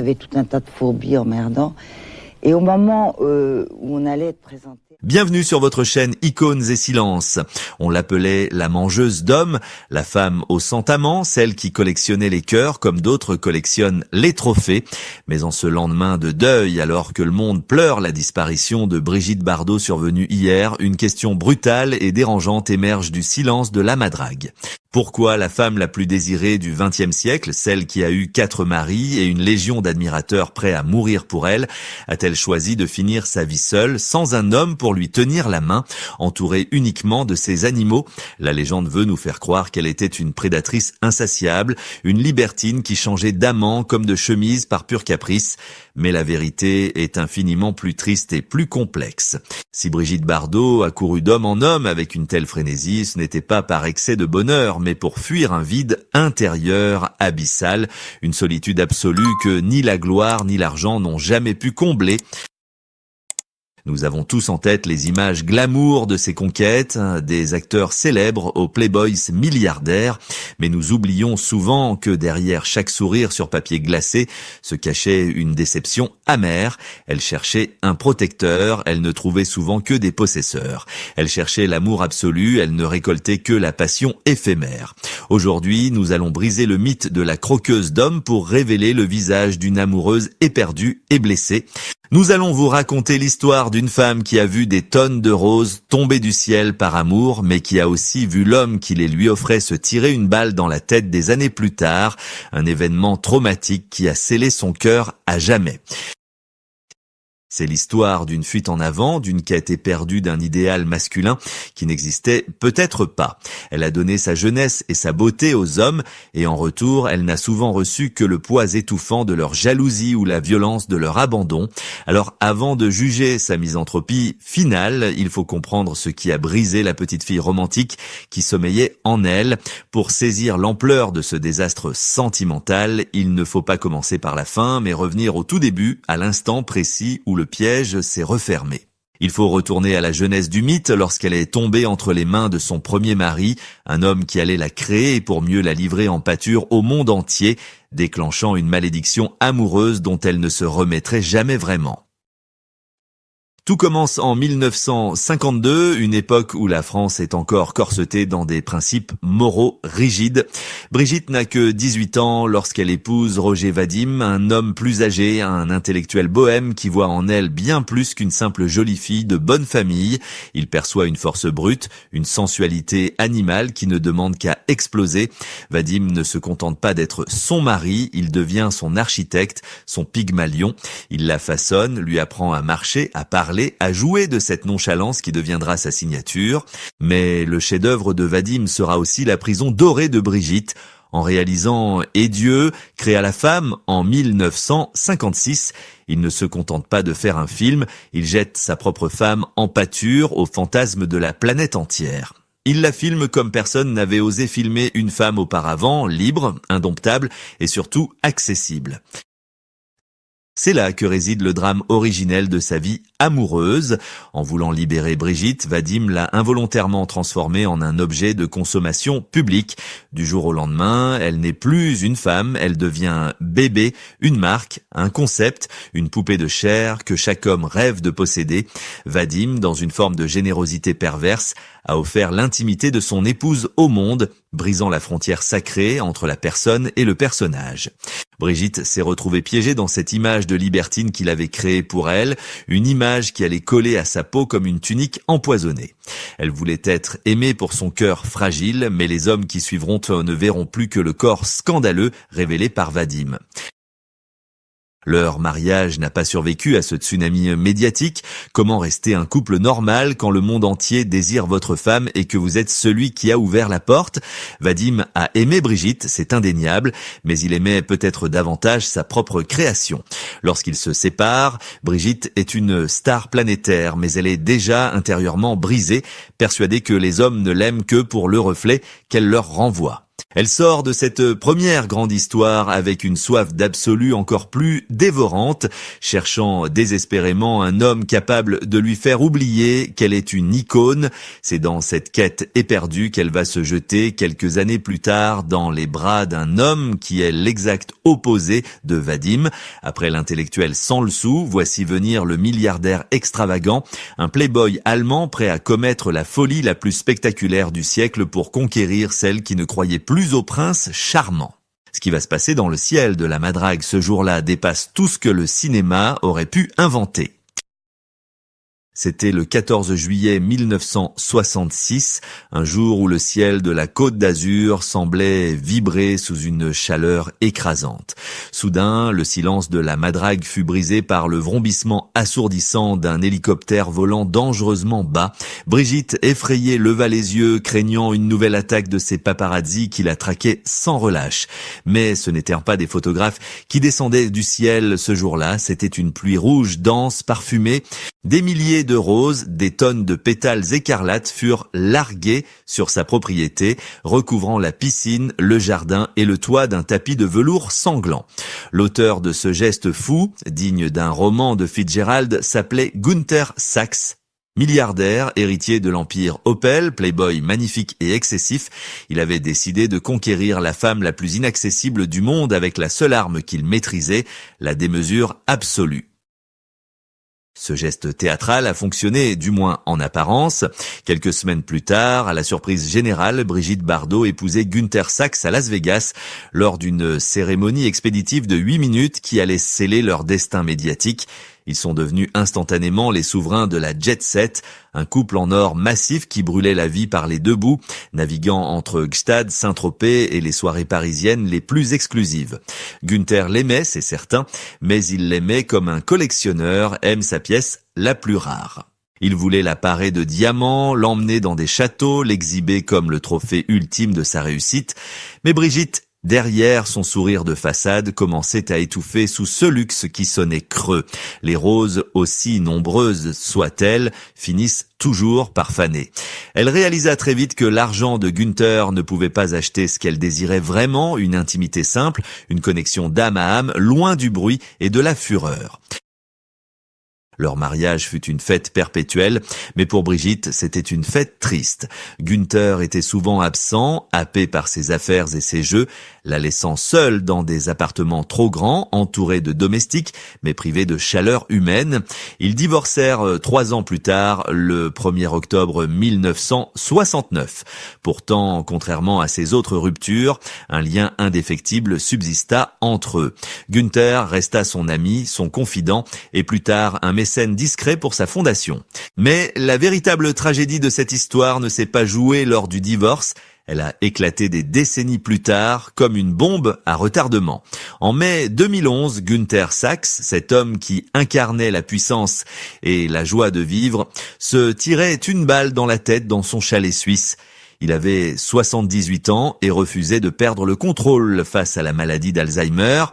avait tout un tas de fourbies emmerdants. Et au moment où on allait être présenté... Bienvenue sur votre chaîne Icônes et Silences. On l'appelait la mangeuse d'hommes, la femme au sang amant, celle qui collectionnait les cœurs comme d'autres collectionnent les trophées. Mais en ce lendemain de deuil, alors que le monde pleure la disparition de Brigitte Bardot survenue hier, une question brutale et dérangeante émerge du silence de la madrague. Pourquoi la femme la plus désirée du XXe siècle, celle qui a eu 4 maris et une légion d'admirateurs prêts à mourir pour elle, a-t-elle choisi de finir sa vie seule, sans un homme pour lui tenir la main, entourée uniquement de ses animaux? La légende veut nous faire croire qu'elle était une prédatrice insatiable, une libertine qui changeait d'amant comme de chemise par pur caprice. Mais la vérité est infiniment plus triste et plus complexe. Si Brigitte Bardot a couru d'homme en homme avec une telle frénésie, ce n'était pas par excès de bonheur, mais pour fuir un vide intérieur abyssal, une solitude absolue que ni la gloire ni l'argent n'ont jamais pu combler. Nous avons tous en tête les images glamour de ces conquêtes, des acteurs célèbres aux playboys milliardaires, mais nous oublions souvent que derrière chaque sourire sur papier glacé se cachait une déception amère. Elle cherchait un protecteur, elle ne trouvait souvent que des possesseurs. Elle cherchait l'amour absolu, elle ne récoltait que la passion éphémère. Aujourd'hui, nous allons briser le mythe de la croqueuse d'hommes pour révéler le visage d'une amoureuse éperdue et blessée. Nous allons vous raconter l'histoire d'une femme qui a vu des tonnes de roses tomber du ciel par amour, mais qui a aussi vu l'homme qui les lui offrait se tirer une balle dans la tête des années plus tard, un événement traumatique qui a scellé son cœur à jamais. C'est l'histoire d'une fuite en avant, d'une quête éperdue d'un idéal masculin qui n'existait peut-être pas. Elle a donné sa jeunesse et sa beauté aux hommes et en retour, elle n'a souvent reçu que le poids étouffant de leur jalousie ou la violence de leur abandon. Alors avant de juger sa misanthropie finale, il faut comprendre ce qui a brisé la petite fille romantique qui sommeillait en elle. Pour saisir l'ampleur de ce désastre sentimental, il ne faut pas commencer par la fin, mais revenir au tout début, à l'instant précis où le piège s'est refermé. Il faut retourner à la jeunesse du mythe lorsqu'elle est tombée entre les mains de son premier mari, un homme qui allait la créer pour mieux la livrer en pâture au monde entier, déclenchant une malédiction amoureuse dont elle ne se remettrait jamais vraiment. Tout commence en 1952, une époque où la France est encore corsetée dans des principes moraux rigides. Brigitte n'a que 18 ans lorsqu'elle épouse Roger Vadim, un homme plus âgé, un intellectuel bohème qui voit en elle bien plus qu'une simple jolie fille de bonne famille. Il perçoit une force brute, une sensualité animale qui ne demande qu'à exploser. Vadim ne se contente pas d'être son mari, il devient son architecte, son Pygmalion. Il la façonne, lui apprend à marcher, à parler, à jouer de cette nonchalance qui deviendra sa signature. Mais le chef-d'œuvre de Vadim sera aussi la prison dorée de Brigitte. En réalisant Et Dieu créa la femme en 1956, il ne se contente pas de faire un film, il jette sa propre femme en pâture au fantasme de la planète entière. Il la filme comme personne n'avait osé filmer une femme auparavant, libre, indomptable et surtout accessible. C'est là que réside le drame originel de sa vie amoureuse. En voulant libérer Brigitte, Vadim l'a involontairement transformée en un objet de consommation publique. Du jour au lendemain, elle n'est plus une femme, elle devient bébé, une marque, un concept, une poupée de chair que chaque homme rêve de posséder. Vadim, dans une forme de générosité perverse, a offert l'intimité de son épouse au monde, brisant la frontière sacrée entre la personne et le personnage. Brigitte s'est retrouvée piégée dans cette image de libertine qu'il avait créée pour elle, une image qui allait coller à sa peau comme une tunique empoisonnée. Elle voulait être aimée pour son cœur fragile, mais les hommes qui suivront ne verront plus que le corps scandaleux révélé par Vadim. Leur mariage n'a pas survécu à ce tsunami médiatique. Comment rester un couple normal quand le monde entier désire votre femme et que vous êtes celui qui a ouvert la porte? Vadim a aimé Brigitte, c'est indéniable, mais il aimait peut-être davantage sa propre création. Lorsqu'ils se séparent, Brigitte est une star planétaire, mais elle est déjà intérieurement brisée, persuadée que les hommes ne l'aiment que pour le reflet qu'elle leur renvoie. Elle sort de cette première grande histoire avec une soif d'absolu encore plus dévorante, cherchant désespérément un homme capable de lui faire oublier qu'elle est une icône. C'est dans cette quête éperdue qu'elle va se jeter quelques années plus tard dans les bras d'un homme qui est l'exact opposé de Vadim. Après l'intellectuel sans le sou, voici venir le milliardaire extravagant, un playboy allemand prêt à commettre la folie la plus spectaculaire du siècle pour conquérir celle qui ne croyait plus au prince charmant. Ce qui va se passer dans le ciel de la Madrague ce jour-là dépasse tout ce que le cinéma aurait pu inventer. C'était le 14 juillet 1966, un jour où le ciel de la Côte d'Azur semblait vibrer sous une chaleur écrasante. Soudain, le silence de la Madrague fut brisé par le vrombissement assourdissant d'un hélicoptère volant dangereusement bas. Brigitte, effrayée, leva les yeux, craignant une nouvelle attaque de ces paparazzis qui la traquaient sans relâche. Mais ce n'étaient pas des photographes qui descendaient du ciel ce jour-là, c'était une pluie rouge, dense, parfumée. Des milliers de roses, des tonnes de pétales écarlates furent larguées sur sa propriété, recouvrant la piscine, le jardin et le toit d'un tapis de velours sanglant. L'auteur de ce geste fou, digne d'un roman de Fitzgerald, s'appelait Günther Sachs. Milliardaire, héritier de l'empire Opel, playboy magnifique et excessif, il avait décidé de conquérir la femme la plus inaccessible du monde avec la seule arme qu'il maîtrisait, la démesure absolue. Ce geste théâtral a fonctionné, du moins en apparence. Quelques semaines plus tard, à la surprise générale, Brigitte Bardot épousait Günther Sachs à Las Vegas lors d'une cérémonie expéditive de 8 minutes qui allait sceller leur destin médiatique. Ils sont devenus instantanément les souverains de la jet set, un couple en or massif qui brûlait la vie par les deux bouts, naviguant entre Gstad, Saint-Tropez et les soirées parisiennes les plus exclusives. Günther l'aimait, c'est certain, mais il l'aimait comme un collectionneur aime sa pièce la plus rare. Il voulait la parer de diamants, l'emmener dans des châteaux, l'exhiber comme le trophée ultime de sa réussite. Mais Brigitte, derrière son sourire de façade, commençait à étouffer sous ce luxe qui sonnait creux. Les roses, aussi nombreuses soient-elles, finissent toujours par faner. Elle réalisa très vite que l'argent de Günther ne pouvait pas acheter ce qu'elle désirait vraiment, une intimité simple, une connexion d'âme à âme, loin du bruit et de la fureur. Leur mariage fut une fête perpétuelle, mais pour Brigitte, c'était une fête triste. Günther était souvent absent, happé par ses affaires et ses jeux, la laissant seule dans des appartements trop grands, entourés de domestiques, mais privés de chaleur humaine. Ils divorcèrent 3 ans plus tard, le 1er octobre 1969. Pourtant, contrairement à ces autres ruptures, un lien indéfectible subsista entre eux. Günther resta son ami, son confident, et plus tard un mécène discret pour sa fondation. Mais la véritable tragédie de cette histoire ne s'est pas jouée lors du divorce. Elle a éclaté des décennies plus tard comme une bombe à retardement. En mai 2011, Günther Sachs, cet homme qui incarnait la puissance et la joie de vivre, se tirait une balle dans la tête dans son chalet suisse. Il avait 78 ans et refusait de perdre le contrôle face à la maladie d'Alzheimer.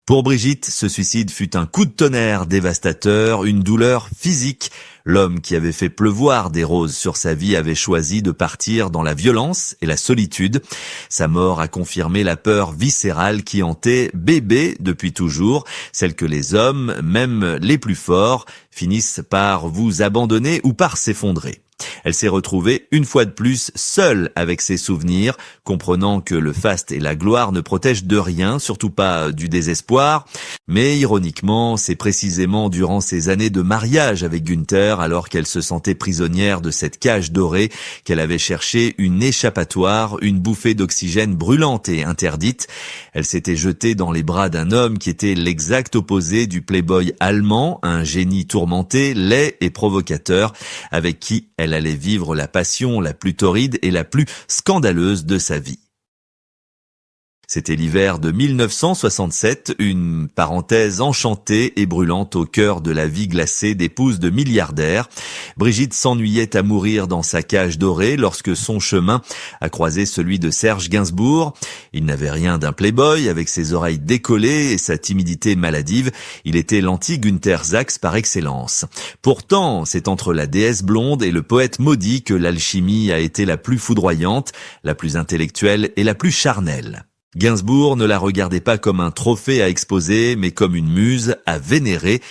Pour Brigitte, ce suicide fut un coup de tonnerre dévastateur, une douleur physique. L'homme qui avait fait pleuvoir des roses sur sa vie avait choisi de partir dans la violence et la solitude. Sa mort a confirmé la peur viscérale qui hantait bébé depuis toujours, celle que les hommes, même les plus forts, finissent par vous abandonner ou par s'effondrer. Elle s'est retrouvée une fois de plus seule avec ses souvenirs, comprenant que le faste et la gloire ne protègent de rien, surtout pas du désespoir. Mais ironiquement, c'est précisément durant ces années de mariage avec Günther, alors qu'elle se sentait prisonnière de cette cage dorée, qu'elle avait cherché une échappatoire, une bouffée d'oxygène brûlante et interdite. Elle s'était jetée dans les bras d'un homme qui était l'exact opposé du playboy allemand, un génie tourmenté, laid et provocateur, avec qui elle allait vivre la passion la plus torride et la plus scandaleuse de sa vie. C'était l'hiver de 1967, une parenthèse enchantée et brûlante au cœur de la vie glacée d'épouse de milliardaires. Brigitte s'ennuyait à mourir dans sa cage dorée lorsque son chemin a croisé celui de Serge Gainsbourg. Il n'avait rien d'un playboy, avec ses oreilles décollées et sa timidité maladive. Il était l'anti-Günther Sachs par excellence. Pourtant, c'est entre la déesse blonde et le poète maudit que l'alchimie a été la plus foudroyante, la plus intellectuelle et la plus charnelle. Gainsbourg ne la regardait pas comme un trophée à exposer, mais comme une muse à vénérer.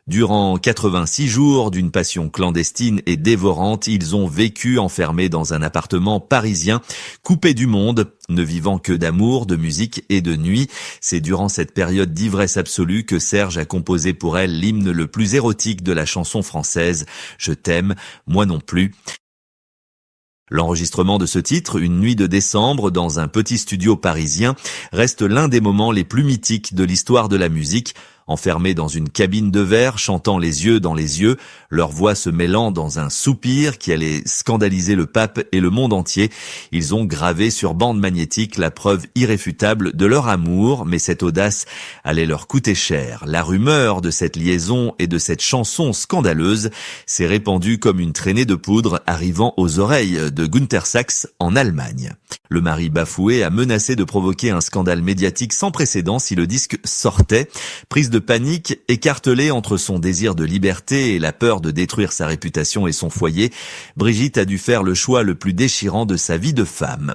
Durant 86 jours d'une passion clandestine et dévorante, ils ont vécu enfermés dans un appartement parisien, coupés du monde, ne vivant que d'amour, de musique et de nuit. C'est durant cette période d'ivresse absolue que Serge a composé pour elle l'hymne le plus érotique de la chanson française, « Je t'aime, moi non plus ». L'enregistrement de ce titre, une nuit de décembre, dans un petit studio parisien, reste l'un des moments les plus mythiques de l'histoire de la musique. Enfermés dans une cabine de verre, chantant les yeux dans les yeux, leurs voix se mêlant dans un soupir qui allait scandaliser le pape et le monde entier, ils ont gravé sur bande magnétique la preuve irréfutable de leur amour, mais cette audace allait leur coûter cher. La rumeur de cette liaison et de cette chanson scandaleuse s'est répandue comme une traînée de poudre arrivant aux oreilles de Günther Sachs en Allemagne. Le mari bafoué a menacé de provoquer un scandale médiatique sans précédent si le disque sortait. Prise de panique, écartelée entre son désir de liberté et la peur de détruire sa réputation et son foyer, Brigitte a dû faire le choix le plus déchirant de sa vie de femme.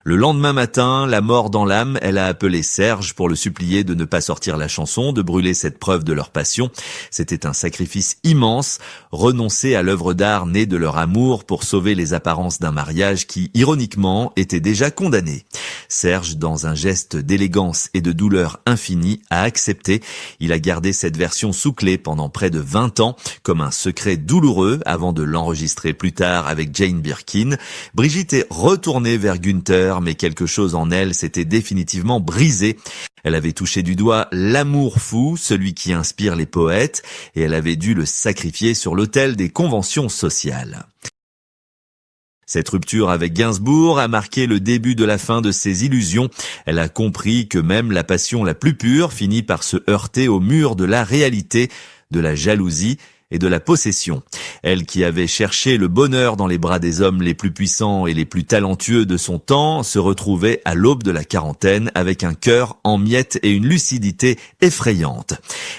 Le lendemain matin, la mort dans l'âme, elle a appelé Serge pour le supplier de ne pas sortir la chanson, de brûler cette preuve de leur passion. C'était un sacrifice immense, renoncer à l'œuvre d'art née de leur amour pour sauver les apparences d'un mariage qui, ironiquement, était déjà condamné. Serge, dans un geste d'élégance et de douleur infinie, a accepté. Il a gardé cette version sous clé pendant près de 20 ans, comme un secret douloureux avant de l'enregistrer plus tard avec Jane Birkin. Brigitte est retournée vers Günther, mais quelque chose en elle s'était définitivement brisé. Elle avait touché du doigt l'amour fou, celui qui inspire les poètes, et elle avait dû le sacrifier sur l'autel des conventions sociales. Cette rupture avec Gainsbourg a marqué le début de la fin de ses illusions. Elle a compris que même la passion la plus pure finit par se heurter au mur de la réalité, de la jalousie et de la possession. Elle qui avait cherché le bonheur dans les bras des hommes les plus puissants et les plus talentueux de son temps se retrouvait à l'aube de la quarantaine avec un cœur en miettes et une lucidité effrayante.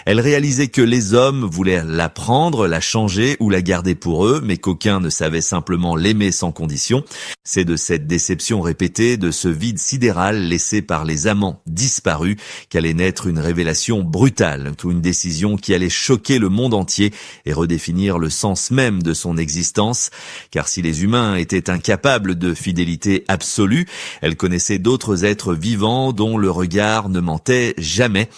Elle réalisait que les hommes voulaient la prendre, la changer ou la garder pour eux, mais qu'aucun ne savait simplement l'aimer sans condition. C'est de cette déception répétée, de ce vide sidéral laissé par les amants disparus, qu'allait naître une révélation brutale, une décision qui allait choquer le monde entier et redéfinir le sens même de son existence, car si les humains étaient incapables de fidélité absolue, elle connaissait d'autres êtres vivants dont le regard ne mentait jamais.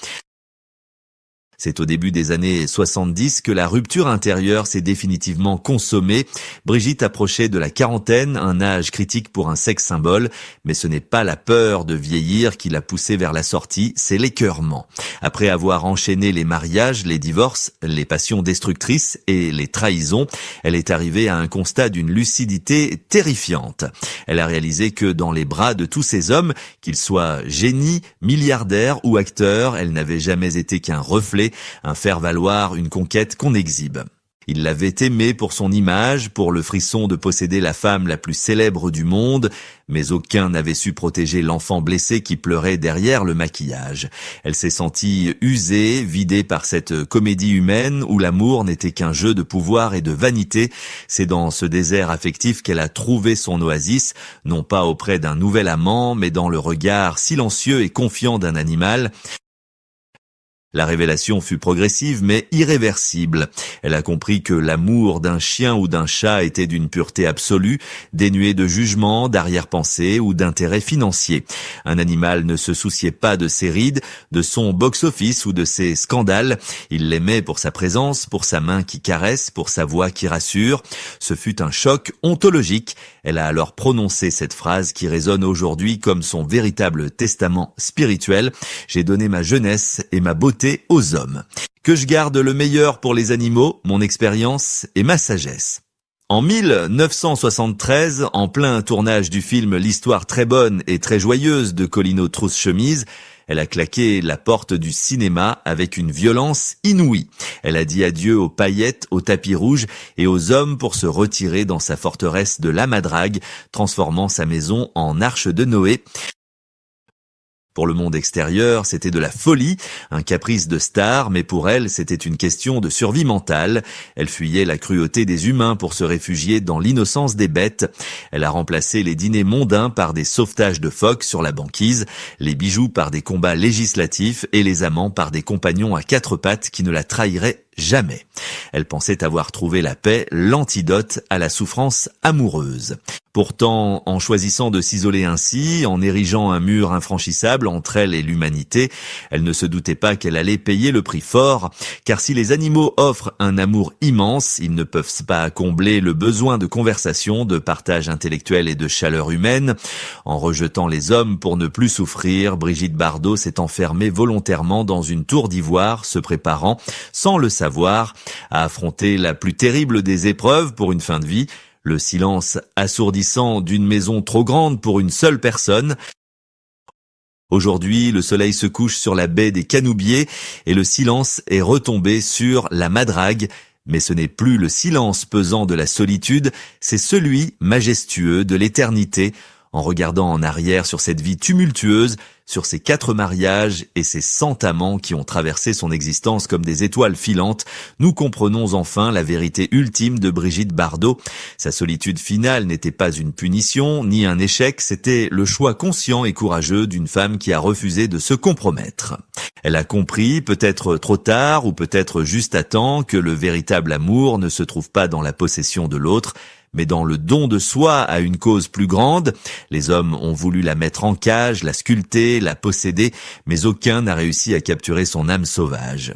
C'est au début des années 70 que la rupture intérieure s'est définitivement consommée. Brigitte approchait de la quarantaine, un âge critique pour un sexe symbole, mais ce n'est pas la peur de vieillir qui l'a poussée vers la sortie, c'est l'écœurement. Après avoir enchaîné les mariages, les divorces, les passions destructrices et les trahisons, elle est arrivée à un constat d'une lucidité terrifiante. Elle a réalisé que dans les bras de tous ces hommes, qu'ils soient génies, milliardaires ou acteurs, elle n'avait jamais été qu'un reflet, un faire-valoir, une conquête qu'on exhibe. Il l'avait aimée pour son image, pour le frisson de posséder la femme la plus célèbre du monde, mais aucun n'avait su protéger l'enfant blessé qui pleurait derrière le maquillage. Elle s'est sentie usée, vidée par cette comédie humaine où l'amour n'était qu'un jeu de pouvoir et de vanité. C'est dans ce désert affectif qu'elle a trouvé son oasis, non pas auprès d'un nouvel amant, mais dans le regard silencieux et confiant d'un animal. La révélation fut progressive mais irréversible. Elle a compris que l'amour d'un chien ou d'un chat était d'une pureté absolue, dénué de jugement, d'arrière-pensée ou d'intérêt financier. Un animal ne se souciait pas de ses rides, de son box-office ou de ses scandales. Il l'aimait pour sa présence, pour sa main qui caresse, pour sa voix qui rassure. Ce fut un choc ontologique. Elle a alors prononcé cette phrase qui résonne aujourd'hui comme son véritable testament spirituel. J'ai donné ma jeunesse et ma beauté aux hommes. Que je garde le meilleur pour les animaux, mon expérience et ma sagesse. En 1973, en plein tournage du film L'histoire très bonne et très joyeuse de Colino Trousse-Chemise, elle a claqué la porte du cinéma avec une violence inouïe. Elle a dit adieu aux paillettes, aux tapis rouges et aux hommes pour se retirer dans sa forteresse de la Madrague, transformant sa maison en arche de Noé. Pour le monde extérieur, c'était de la folie, un caprice de star, mais pour elle, c'était une question de survie mentale. Elle fuyait la cruauté des humains pour se réfugier dans l'innocence des bêtes. Elle a remplacé les dîners mondains par des sauvetages de phoques sur la banquise, les bijoux par des combats législatifs et les amants par des compagnons à quatre pattes qui ne la trahiraient jamais. Elle pensait avoir trouvé la paix, l'antidote à la souffrance amoureuse. Pourtant, en choisissant de s'isoler ainsi, en érigeant un mur infranchissable entre elle et l'humanité, elle ne se doutait pas qu'elle allait payer le prix fort, car si les animaux offrent un amour immense, ils ne peuvent pas combler le besoin de conversation, de partage intellectuel et de chaleur humaine. En rejetant les hommes pour ne plus souffrir, Brigitte Bardot s'est enfermée volontairement dans une tour d'ivoire, se préparant, sans le savoir, à affronter la plus terrible des épreuves pour une fin de vie, le silence assourdissant d'une maison trop grande pour une seule personne. Aujourd'hui, le soleil se couche sur la baie des Canoubiers et le silence est retombé sur la Madrague. Mais ce n'est plus le silence pesant de la solitude, c'est celui majestueux de l'éternité. En regardant en arrière sur cette vie tumultueuse, sur ses 4 mariages et ses 100 amants qui ont traversé son existence comme des étoiles filantes, nous comprenons enfin la vérité ultime de Brigitte Bardot. Sa solitude finale n'était pas une punition, ni un échec, c'était le choix conscient et courageux d'une femme qui a refusé de se compromettre. Elle a compris, peut-être trop tard ou peut-être juste à temps, que le véritable amour ne se trouve pas dans la possession de l'autre, mais dans le don de soi à une cause plus grande. Les hommes ont voulu la mettre en cage, la sculpter, la posséder, mais aucun n'a réussi à capturer son âme sauvage.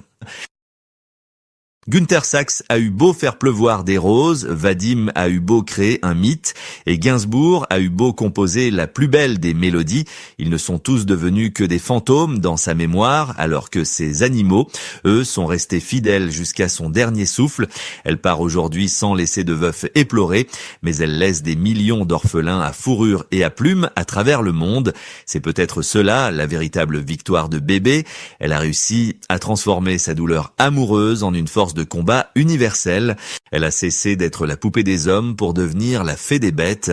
Günther Sachs a eu beau faire pleuvoir des roses, Vadim a eu beau créer un mythe, et Gainsbourg a eu beau composer la plus belle des mélodies, ils ne sont tous devenus que des fantômes dans sa mémoire, alors que ces animaux, eux, sont restés fidèles jusqu'à son dernier souffle. Elle part aujourd'hui sans laisser de veuf éploré, mais elle laisse des millions d'orphelins à fourrure et à plumes à travers le monde. C'est peut-être cela, la véritable victoire de Bébé. Elle a réussi à transformer sa douleur amoureuse en une force de combat universel. Elle a cessé d'être la poupée des hommes pour devenir la fée des bêtes.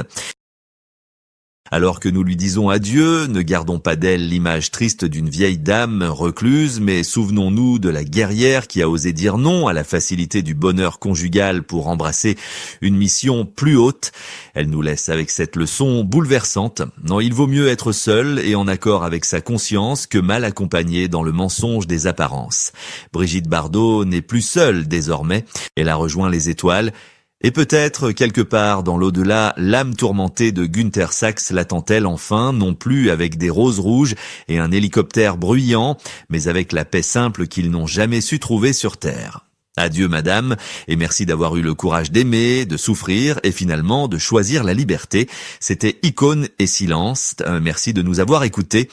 Alors que nous lui disons adieu, ne gardons pas d'elle l'image triste d'une vieille dame recluse, mais souvenons-nous de la guerrière qui a osé dire non à la facilité du bonheur conjugal pour embrasser une mission plus haute. Elle nous laisse avec cette leçon bouleversante. Non, il vaut mieux être seul et en accord avec sa conscience que mal accompagné dans le mensonge des apparences. Brigitte Bardot n'est plus seule désormais. Elle a rejoint les étoiles. Et peut-être, quelque part dans l'au-delà, l'âme tourmentée de Günther Sachs l'attend-elle enfin, non plus avec des roses rouges et un hélicoptère bruyant, mais avec la paix simple qu'ils n'ont jamais su trouver sur Terre. Adieu madame, et merci d'avoir eu le courage d'aimer, de souffrir et finalement de choisir la liberté. C'était Icône et Silence. Merci de nous avoir écoutés.